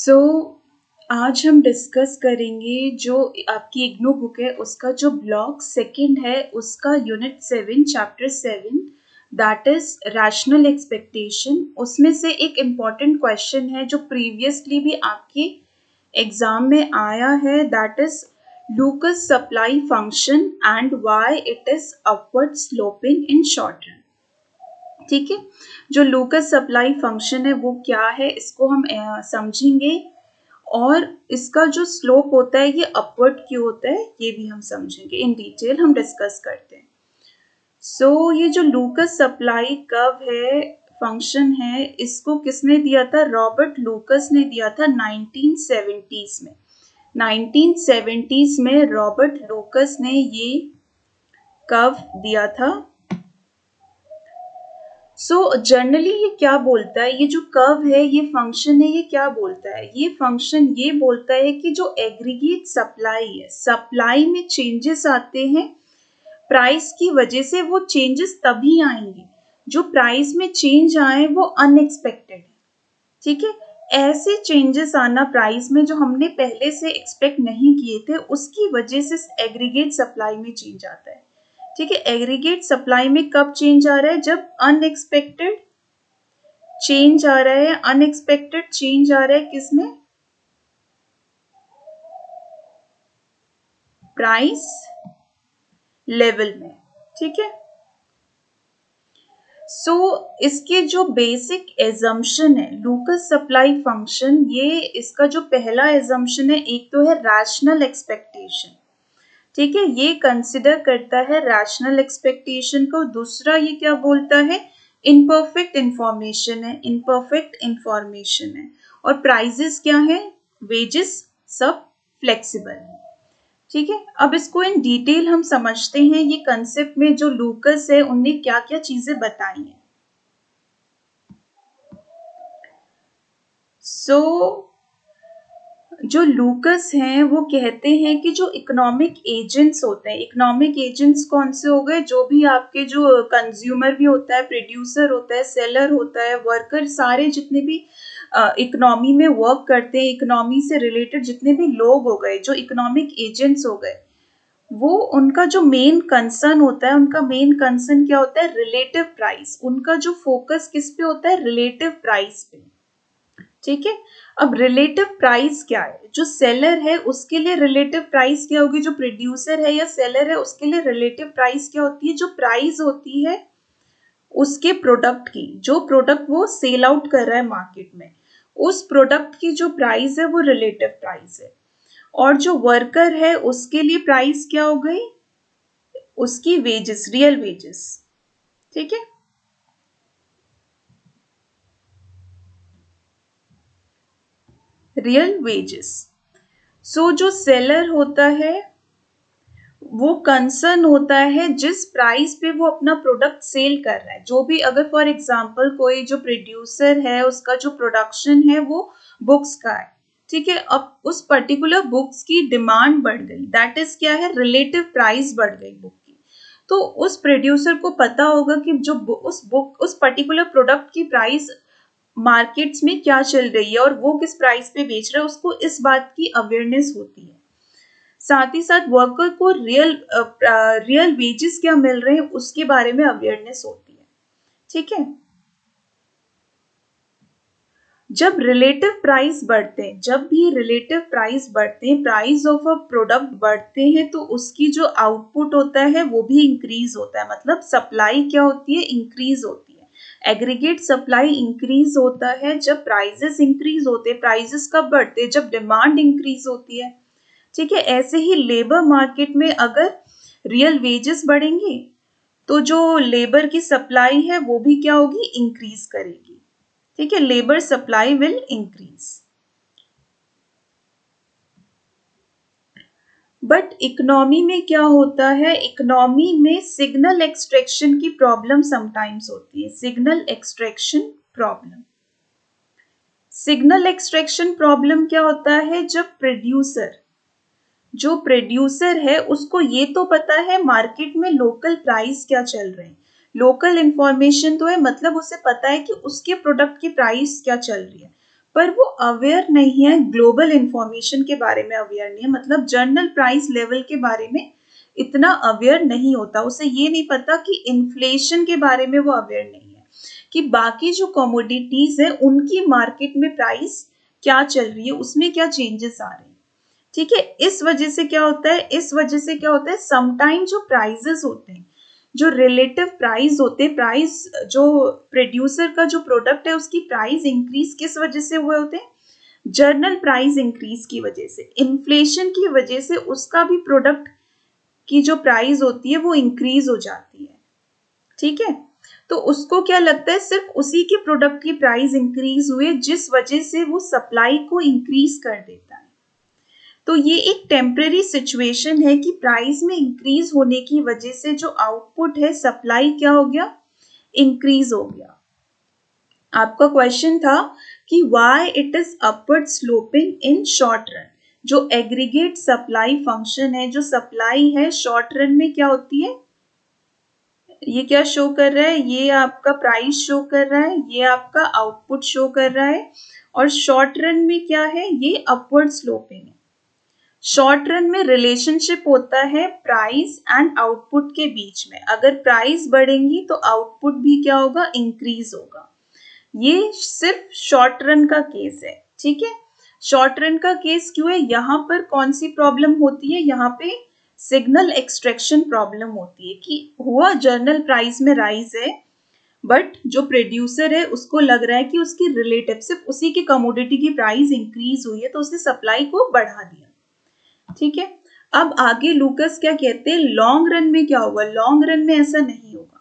सो आज हम डिस्कस करेंगे जो आपकी इग्नू बुक है उसका जो ब्लॉक सेकंड है उसका unit 7 chapter 7 that is rational expectation. उसमें से एक इम्पॉर्टेंट क्वेश्चन है जो प्रीवियसली भी आपके एग्जाम में आया है, that is लूकस supply function and why it is upward sloping in short run. ठीक है, जो लूकस सप्लाई फंक्शन है वो क्या है इसको हम समझेंगे, और इसका जो स्लोप होता है ये अपवर्ड क्यों होता है ये भी हम समझेंगे। इन डिटेल हम डिस्कस करते हैं। सो ये जो लूकस सप्लाई कर्व है, फंक्शन है, इसको किसने दिया था? रॉबर्ट लूकस ने दिया था 1970s में। 1970s में रॉबर्ट लूकस ने ये कर्व दिया था। जनरली ये क्या बोलता है, ये जो कर्व है, ये फंक्शन है, ये क्या बोलता है? ये फंक्शन ये बोलता है कि जो एग्रीगेट सप्लाई है, सप्लाई में चेंजेस आते हैं प्राइस की वजह से, वो चेंजेस तभी आएंगे जो प्राइस में चेंज आए वो अनएक्सपेक्टेड है। ठीक है, ऐसे चेंजेस आना प्राइस में जो हमने पहले से एक्सपेक्ट नहीं किए थे, उसकी वजह से एग्रीगेट सप्लाई में चेंज आता है। ठीक है, एग्रीगेट सप्लाई में कब चेंज आ रहा है? जब अनएक्सपेक्टेड चेंज आ रहा है। अनएक्सपेक्टेड चेंज आ रहा है किसमें? प्राइस लेवल में। ठीक है, इसके जो बेसिक एजम्पशन है लूकस सप्लाई फंक्शन, ये इसका जो पहला एजम्पशन है, एक तो है रैशनल एक्सपेक्टेशन। ठीक है, ये कंसिडर करता है रैशनल एक्सपेक्टेशन को। दूसरा ये क्या बोलता है? इम्परफेक्ट इंफॉर्मेशन है, इम्परफेक्ट इंफॉर्मेशन है। और प्राइजेस क्या है? वेजेस सब फ्लेक्सिबल है। ठीक है, अब इसको इन डिटेल हम समझते हैं। ये कंसेप्ट में जो लूकस है उनने क्या क्या चीजें बताई हैं। जो लूकस हैं वो कहते हैं कि जो इकोनॉमिक एजेंट्स होते हैं, इकोनॉमिक एजेंट्स कौन से हो गए? जो भी आपके जो कंज्यूमर भी होता है, प्रोड्यूसर होता है, सेलर होता है, वर्कर, सारे जितने भी इकोनॉमी में वर्क करते हैं, इकोनॉमी से रिलेटेड जितने भी लोग हो गए, जो इकोनॉमिक एजेंट्स हो गए, वो उनका जो मेन कंसर्न होता है, उनका मेन कंसर्न क्या होता है? Relative price. उनका जो फोकस किस पे होता है? रिलेटिव प्राइस पे। ठीक है, अब रिलेटिव प्राइस क्या है? जो सेलर है उसके लिए रिलेटिव प्राइस क्या होगी? जो प्रोड्यूसर है या सेलर है उसके लिए रिलेटिव प्राइस क्या होती है? जो प्राइस होती है उसके प्रोडक्ट की, जो प्रोडक्ट वो सेल आउट कर रहा है मार्केट में, उस प्रोडक्ट की जो प्राइस है वो रिलेटिव प्राइस है। और जो वर्कर है उसके लिए प्राइस क्या हो गई? उसकी वेजेस, रियल वेजेस। ठीक है, रियल वेजेस। जो सेलर होता है वो कंसर्न होता है जिस प्राइस पे वो अपना प्रोडक्ट सेल कर रहा है। जो भी, अगर फॉर एग्जांपल कोई जो प्रोड्यूसर है उसका जो प्रोडक्शन है वो बुक्स का है, ठीक है, अब उस पर्टिकुलर बुक्स की डिमांड बढ़ गई, दैट इज क्या है? रिलेटिव प्राइस बढ़ गई बुक की। तो उस प्रोड्यूसर को पता होगा कि जो उस पर्टिकुलर प्रोडक्ट की प्राइस मार्केट्स में क्या चल रही है और वो किस प्राइस पे बेच रहा है, उसको इस बात की अवेयरनेस होती है। साथ ही साथ वर्कर को रियल वेजेस क्या मिल रहे हैं उसके बारे में अवेयरनेस होती है। ठीक है, जब रिलेटिव प्राइस बढ़ते हैं, जब भी रिलेटिव प्राइस बढ़ते हैं, प्राइस ऑफ अ प्रोडक्ट बढ़ते हैं, तो उसकी जो आउटपुट होता है वो भी इंक्रीज होता है। मतलब सप्लाई क्या होती है? इंक्रीज होती है। एग्रीगेट सप्लाई इंक्रीज होता है जब प्राइजेस इंक्रीज होते हैं। प्राइजेस कब बढ़ते हैं? जब डिमांड इंक्रीज होती है। ठीक है, ऐसे ही लेबर मार्केट में अगर रियल वेजेस बढ़ेंगे तो जो लेबर की सप्लाई है वो भी क्या होगी? इंक्रीज करेगी। ठीक है, labour supply will increase. But economy में क्या होता है? इकोनॉमी में सिग्नल एक्सट्रैक्शन की प्रॉब्लम समटाइम्स होती है। Signal extraction problem, signal extraction problem क्या होता है? जब जो प्रोड्यूसर है उसको ये तो पता है मार्केट में लोकल प्राइस क्या चल रहे हैं, लोकल इंफॉर्मेशन तो है, मतलब उसे पता है कि उसके प्रोडक्ट की प्राइस क्या चल रही है, पर वो अवेयर नहीं है, ग्लोबल इंफॉर्मेशन के बारे में अवेयर नहीं है, मतलब जर्नल प्राइस लेवल के बारे में इतना अवेयर नहीं होता, उसे ये नहीं पता कि इन्फ्लेशन के बारे में वो अवेयर नहीं है, कि बाकी जो कमोडिटीज है उनकी मार्केट में प्राइस क्या चल रही है, उसमें क्या चेंजेस आ रहे हैं। ठीक है, इस वजह से क्या होता है, समटाइम जो प्राइजेस होते हैं, जो रिलेटिव प्राइस होते हैं, प्राइस जो प्रोड्यूसर का जो प्रोडक्ट है उसकी प्राइस इंक्रीज किस वजह से हुए होते हैं, जर्नल प्राइस इंक्रीज की वजह से, इन्फ्लेशन की वजह से उसका भी प्रोडक्ट की जो प्राइस होती है वो इंक्रीज हो जाती है। ठीक है, तो उसको क्या लगता है, सिर्फ उसी के प्रोडक्ट की प्राइस इंक्रीज हुई जिस वजह से वो सप्लाई को इंक्रीज कर देता है। तो ये एक टेम्परेरी सिचुएशन है कि प्राइस में इंक्रीज होने की वजह से जो आउटपुट है, सप्लाई क्या हो गया, इंक्रीज हो गया। आपका क्वेश्चन था कि why it is upward sloping in short run. जो एग्रीगेट सप्लाई फंक्शन है, जो सप्लाई है शॉर्ट रन में क्या होती है, ये क्या शो कर रहा है, ये आपका प्राइस शो कर रहा है, ये आपका आउटपुट शो कर रहा है, और शॉर्ट रन में क्या है, ये अपवर्ड स्लोपिंग है। शॉर्ट रन में रिलेशनशिप होता है प्राइस एंड आउटपुट के बीच में, अगर प्राइस बढ़ेंगी तो आउटपुट भी क्या होगा, इंक्रीज होगा। ये सिर्फ शॉर्ट रन का केस है। ठीक है, शॉर्ट रन का केस क्यों है, यहाँ पर कौन सी प्रॉब्लम होती है, यहाँ पे सिग्नल एक्सट्रैक्शन प्रॉब्लम होती है कि हुआ जर्नल प्राइस में राइज है, बट जो प्रोड्यूसर है उसको लग रहा है कि उसकी रिलेटिव सिर्फ उसी की कमोडिटी की प्राइस इंक्रीज हुई है, तो उसने सप्लाई को बढ़ा दिया। ठीक है, अब आगे लूकस क्या कहते हैं, लॉन्ग रन में क्या होगा, लॉन्ग रन में ऐसा नहीं होगा।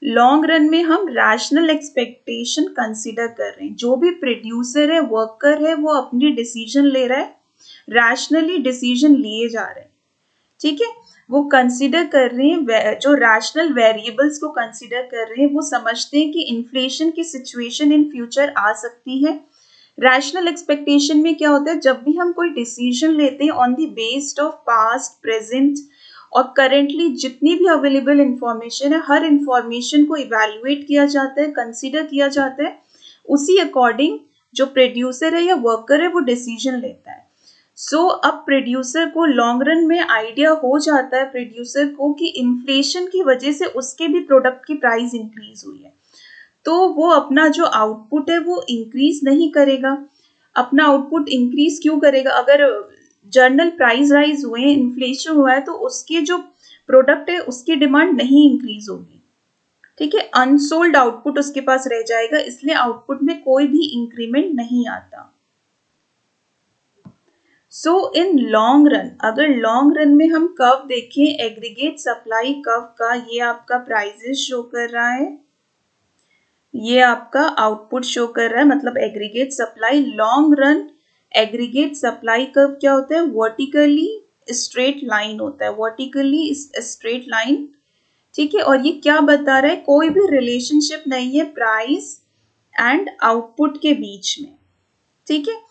लॉन्ग रन में हम रैशनल एक्सपेक्टेशन कंसीडर कर रहे हैं, जो भी प्रोड्यूसर है, वर्कर है, वो अपनी डिसीजन ले रहा है, रैशनली डिसीजन लिए जा रहे हैं। ठीक है, वो कंसीडर कर रहे हैं, जो रैशनल वेरिएबल्स को कंसीडर कर रहे हैं, वो समझते हैं कि इन्फ्लेशन की सिचुएशन इन फ्यूचर आ सकती है। रैशनल एक्सपेक्टेशन में क्या होता है, जब भी हम कोई डिसीजन लेते हैं on the based of past, present और करेंटली जितनी भी अवेलेबल इंफॉर्मेशन है, हर इंफॉर्मेशन को इवेल्युएट किया जाता है, कंसीडर किया जाता है, उसी अकॉर्डिंग जो प्रोड्यूसर है या वर्कर है वो डिसीजन लेता है। सो अब प्रोड्यूसर को लॉन्ग रन में आइडिया हो जाता है प्रोड्यूसर को कि इन्फ्लेशन की वजह से उसके भी प्रोडक्ट की प्राइस इंक्रीज हुई है, तो वो अपना जो आउटपुट है वो इंक्रीज नहीं करेगा। अपना आउटपुट इंक्रीज क्यों करेगा, अगर जर्नल प्राइस राइज हुए हैं, इन्फ्लेशन हुआ है, तो उसके जो प्रोडक्ट है उसकी डिमांड नहीं इंक्रीज होगी। ठीक है, अनसोल्ड आउटपुट उसके पास रह जाएगा, इसलिए आउटपुट में कोई भी इंक्रीमेंट नहीं आता। सो इन लॉन्ग रन, अगर लॉन्ग रन में हम कर्व देखें, एग्रीगेट सप्लाई कर्व का, ये आपका प्राइसेस शो कर रहा है, ये आपका आउटपुट शो कर रहा है, मतलब aggregate supply. Long run aggregate supply curve क्या होता है, वर्टिकली स्ट्रेट लाइन होता है, वर्टिकली स्ट्रेट लाइन। ठीक है, और ये क्या बता रहा है, कोई भी रिलेशनशिप नहीं है प्राइस एंड आउटपुट के बीच में। ठीक है,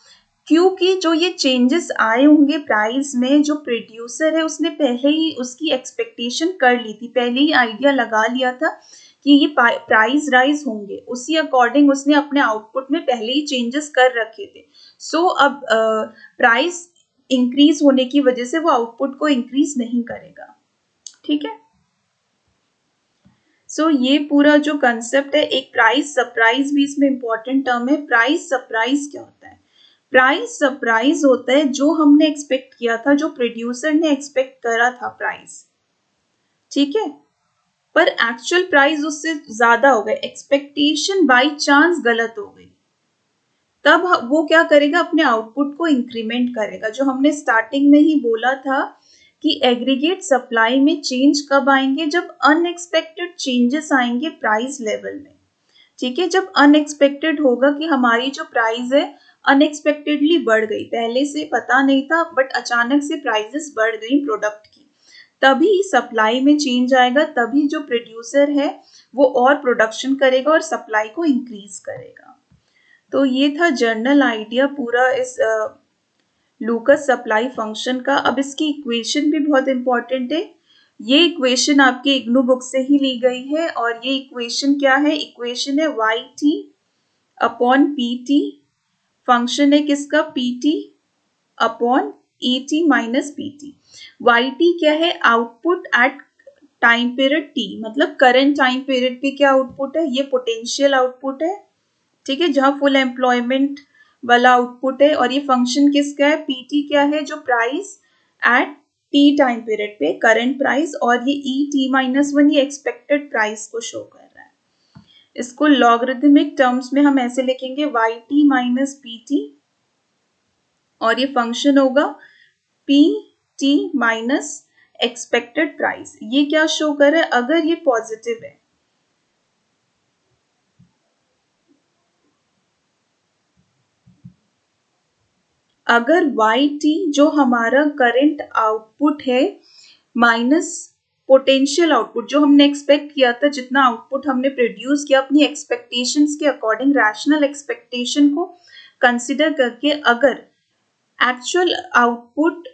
क्योंकि जो ये चेंजेस आए होंगे प्राइस में, जो प्रोड्यूसर है उसने पहले ही उसकी एक्सपेक्टेशन कर ली थी, पहले ही आइडिया लगा लिया था कि ये प्राइस राइज होंगे, उसी अकॉर्डिंग उसने अपने आउटपुट में पहले ही चेंजेस कर रखे थे। सो अब प्राइस इंक्रीज होने की वजह से वो आउटपुट को इंक्रीज नहीं करेगा। ठीक है, सो ये पूरा जो कंसेप्ट है, एक प्राइस सरप्राइज भी इसमें इंपॉर्टेंट टर्म है। प्राइस सरप्राइज क्या होता है, प्राइस सरप्राइज होता है जो हमने एक्सपेक्ट किया था, जो प्रोड्यूसर ने एक्सपेक्ट करा था प्राइस, ठीक है, पर एक्चुअल प्राइस उससे ज्यादा हो गए, एक्सपेक्टेशन बाय चांस गलत हो गई, तब वो क्या करेगा, अपने आउटपुट को इंक्रीमेंट करेगा। जो हमने स्टार्टिंग में ही बोला था कि एग्रीगेट सप्लाई में चेंज कब आएंगे, जब अनएक्सपेक्टेड चेंजेस आएंगे प्राइस लेवल में। ठीक है, जब अनएक्सपेक्टेड होगा कि हमारी जो प्राइस है अनएक्सपेक्टेडली बढ़ गई, पहले से पता नहीं था बट अचानक से प्राइसेस बढ़ गई प्रोडक्ट की, तभी सप्लाई में चेंज आएगा, तभी जो प्रोड्यूसर है वो और प्रोडक्शन करेगा और सप्लाई को इंक्रीज करेगा। तो ये था जनरल आइडिया पूरा इस लूकस सप्लाई फंक्शन का। अब इसकी इक्वेशन भी बहुत इंपॉर्टेंट है, ये इक्वेशन आपके इग्नू बुक से ही ली गई है, और ये इक्वेशन क्या है, इक्वेशन है yt अपॉन pt फंक्शन है किसका, PT upon ET minus PT। YT क्या है, output at time period T, मतलब करंट टाइम पीरियड पे क्या आउटपुट है, ये पोटेंशियल आउटपुट है, ठीक है, जहां फुल एम्प्लॉयमेंट वाला आउटपुट है। और ये फंक्शन किसका है, PT क्या है, जो price at T time period पे करंट प्राइस, और ये ET माइनस 1 ये एक्सपेक्टेड प्राइस को शो कर रहा है। इसको लॉगरिथमिक टर्म्स में हम ऐसे लिखेंगे YT माइनस PT, और ये फंक्शन होगा PT माइनस एक्सपेक्टेड प्राइस। ये क्या शो कर रहा है, अगर ये पॉजिटिव है, अगर YT जो हमारा करंट आउटपुट है माइनस पोटेंशियल आउटपुट जो हमने एक्सपेक्ट किया था, जितना आउटपुट हमने प्रोड्यूस किया अपनी एक्सपेक्टेशंस के अकॉर्डिंग, रैशनल एक्सपेक्टेशन को कंसिडर करके, अगर एक्चुअल आउटपुट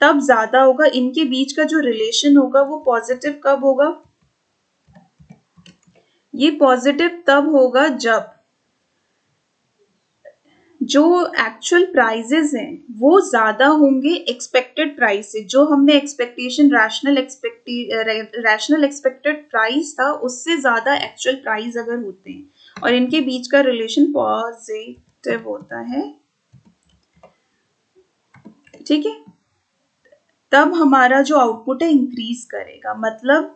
तब ज्यादा होगा, इनके बीच का जो रिलेशन होगा वो पॉजिटिव कब होगा, ये पॉजिटिव तब होगा जब जो एक्चुअल प्राइजेस हैं वो ज्यादा होंगे एक्सपेक्टेड प्राइस से। जो हमने एक्सपेक्टेशन रैशनल एक्सपेक्टेड प्राइस था उससे ज्यादा एक्चुअल प्राइस अगर होते हैं और इनके बीच का रिलेशन पॉजिटिव होता है, ठीक है, तब हमारा जो आउटपुट है इंक्रीज करेगा। मतलब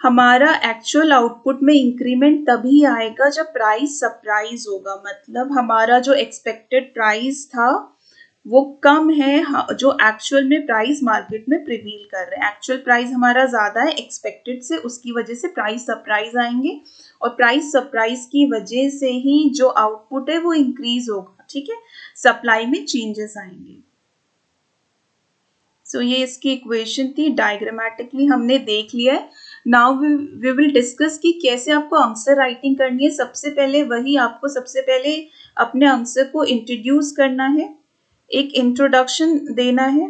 हमारा एक्चुअल आउटपुट में इंक्रीमेंट तभी आएगा जब प्राइस सरप्राइज होगा, मतलब हमारा जो एक्सपेक्टेड प्राइस था वो कम है जो एक्चुअल में प्राइस मार्केट में प्रिवील कर रहे हैं। एक्चुअल प्राइस हमारा ज्यादा है एक्सपेक्टेड से, उसकी वजह से प्राइस सरप्राइज आएंगे, और प्राइस सरप्राइज की वजह से ही जो आउटपुट है वो इंक्रीज होगा, ठीक है, सप्लाई में चेंजेस आएंगे। सो ये इसकी इक्वेशन थी, डायग्रामेटिकली हमने देख लिया है। नाउ वी विल डिस्कस कि कैसे आपको आंसर राइटिंग करनी है। सबसे पहले अपने आंसर को इंट्रोड्यूस करना है, एक इंट्रोडक्शन देना है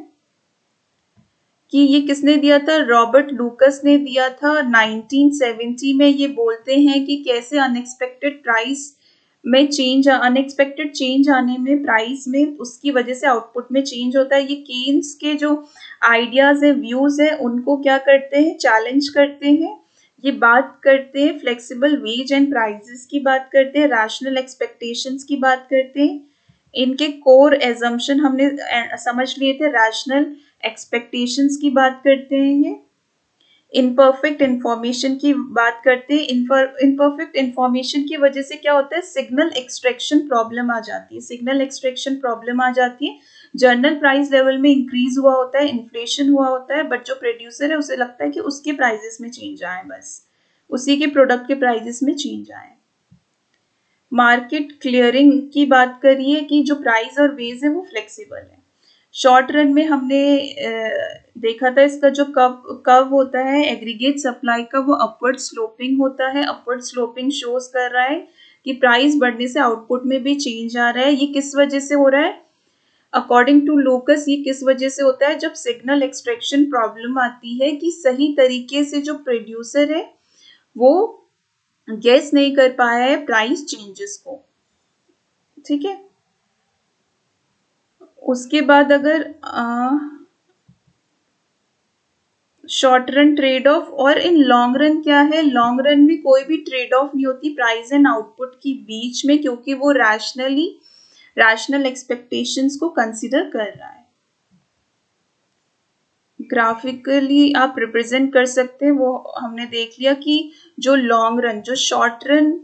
कि ये किसने दिया था, रॉबर्ट लूकस ने दिया था 1970 में। ये बोलते हैं कि कैसे अनएक्सपेक्टेड चेंज आने में प्राइस में, उसकी वजह से आउटपुट में चेंज होता है। ये केन्स के जो आइडियाज है, व्यूज है, उनको क्या करते हैं, चैलेंज करते हैं। ये बात करते हैं फ्लेक्सिबल वेज एंड प्राइसेस की बात करते हैं, रैशनल एक्सपेक्टेशंस की बात करते हैं। इनके कोर एजम्पशन हमने समझ लिए थे, रैशनल एक्सपेक्टेशंस की बात करते हैं। ये इनपरफेक्ट इंफॉर्मेशन की बात करते हैं। इनपरफेक्ट इंफॉर्मेशन की वजह से क्या होता है, सिग्नल एक्सट्रैक्शन प्रॉब्लम आ जाती है। जर्नल प्राइस लेवल में इंक्रीज हुआ होता है, इन्फ्लेशन हुआ होता है, बट जो प्रोड्यूसर है उसे लगता है कि उसके प्राइजेस में चेंज आए, बस उसी के प्रोडक्ट के प्राइजेस में चेंज आए। मार्केट क्लियरिंग की बात करिए कि जो प्राइस और वेज है वो फ्लेक्सिबल है। शॉर्ट रन में हमने देखा था इसका जो कव होता है एग्रीगेट सप्लाई का, वो अपवर्ड स्लोपिंग होता है। अपवर्ड स्लोपिंग शोज कर रहा है कि प्राइस बढ़ने से आउटपुट में भी चेंज आ रहा है। ये किस वजह से हो रहा है, अकॉर्डिंग टू लूकस ये किस वजह से होता है, जब सिग्नल एक्सट्रैक्शन प्रॉब्लम आती है कि सही तरीके से जो प्रोड्यूसर है वो गेस नहीं कर पाया है प्राइस चेंजेस को, ठीक है। उसके बाद अगर शॉर्ट रन ट्रेड ऑफ, और इन लॉन्ग रन क्या है, लॉन्ग रन में कोई भी ट्रेड ऑफ नहीं होती प्राइस एंड आउटपुट के बीच में, क्योंकि वो रैशनल एक्सपेक्टेशंस को कंसिडर कर रहा है। ग्राफिकली आप रिप्रेजेंट कर सकते हैं, वो हमने देख लिया कि जो लॉन्ग रन, जो शॉर्ट रन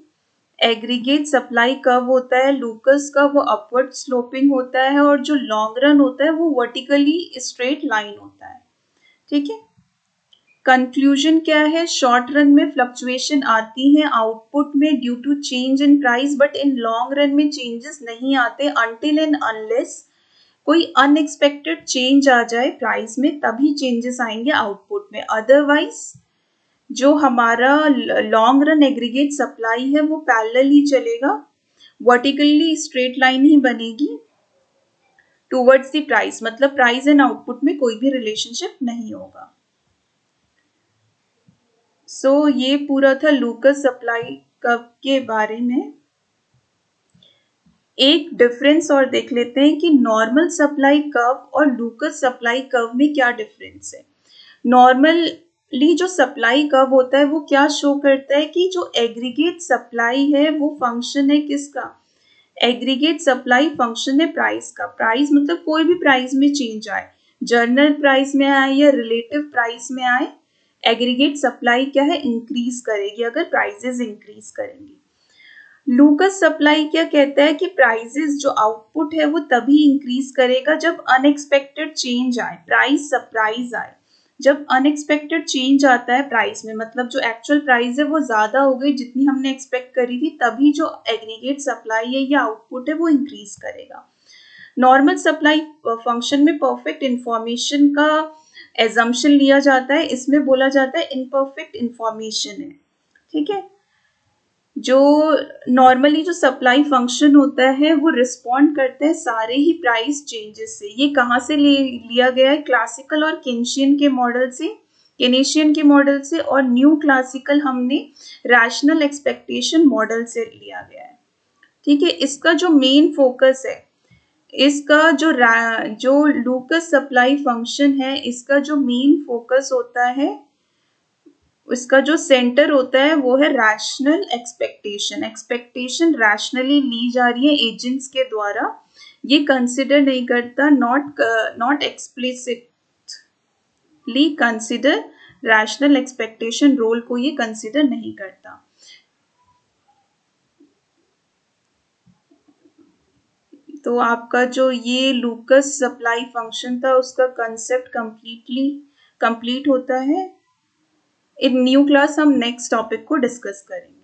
एग्रीगेट सप्लाई कब होता है लूकस का, वो अपवर्ड स्लोपिंग होता है, और जो लॉन्ग रन होता है वो वर्टिकली स्ट्रेट लाइन होता है, ठीक है। कंक्लूजन क्या है, शॉर्ट रन में फ्लक्चुएशन आती है आउटपुट में due to change in price, but in long run में चेंजेस नहीं आते अनटिल एंड अनलेस कोई अनएक्सपेक्टेड चेंज आ जाए प्राइस में, तभी चेंजेस आएंगे आउटपुट में। अदरवाइज जो हमारा लॉन्ग रन एग्रीगेट सप्लाई है वो पैरेलल ही चलेगा, वर्टिकली स्ट्रेट लाइन ही बनेगी टूवर्ड्स द प्राइस, मतलब प्राइस एंड आउटपुट में कोई भी रिलेशनशिप नहीं होगा। सो ये पूरा था लूकस सप्लाई कर्व के बारे में। एक डिफरेंस और देख लेते हैं कि नॉर्मल सप्लाई कर्व और लूकस सप्लाई कर्व में क्या डिफरेंस है। नॉर्मली जो सप्लाई कर्व होता है वो क्या शो करता है कि जो एग्रीगेट सप्लाई है वो फंक्शन है किसका, एग्रीगेट सप्लाई फंक्शन है प्राइस का। प्राइस मतलब कोई भी प्राइस में चेंज आए, जर्नल प्राइस में आए या रिलेटिव प्राइस में आए, एग्रीगेट सप्लाई क्या है, इंक्रीज करेगी अगर प्राइसेस इंक्रीज करेंगी। लूकस सप्लाई क्या कहता है कि प्राइसेस जो आउटपुट है वो तभी इंक्रीज करेगा जब अनएक्सपेक्टेड चेंज आए, प्राइस सरप्राइज आए। जब अनएक्सपेक्टेड चेंज आता है प्राइस में, मतलब जो एक्चुअल प्राइस है वो ज्यादा हो गई जितनी हमने एक्सपेक्ट करी थी, तभी जो एग्रीगेट सप्लाई है या आउटपुट है वो इंक्रीज करेगा। नॉर्मल सप्लाई फंक्शन में परफेक्ट इंफॉर्मेशन का एजम्पशन लिया जाता है, इसमें बोला जाता है इम्परफेक्ट इंफॉर्मेशन है। ठीक है, जो नॉर्मली जो सप्लाई फंक्शन होता है वो रिस्पॉन्ड करता है सारे ही प्राइस चेंजेस से। ये कहाँ से लिया गया है, क्लासिकल और केनेशियन के मॉडल से, केनेशियन के मॉडल से, और न्यू क्लासिकल हमने रैशनल एक्सपेक्टेशन मॉडल से लिया गया है। ठीक है, इसका जो मेन फोकस है, इसका जो लूकस सप्लाई फंक्शन है, इसका जो मेन फोकस होता है, इसका जो सेंटर होता है वो है रैशनल एक्सपेक्टेशन। एक्सपेक्टेशन रैशनली ली जा रही है एजेंट्स के द्वारा, ये कंसिडर नहीं करता, not explicitly consider rational expectation role को ये कंसिडर नहीं करता। तो आपका जो ये लूकस सप्लाई फंक्शन था उसका कंसेप्ट कंप्लीट होता है। इन न्यू क्लास हम नेक्स्ट टॉपिक को डिस्कस करेंगे।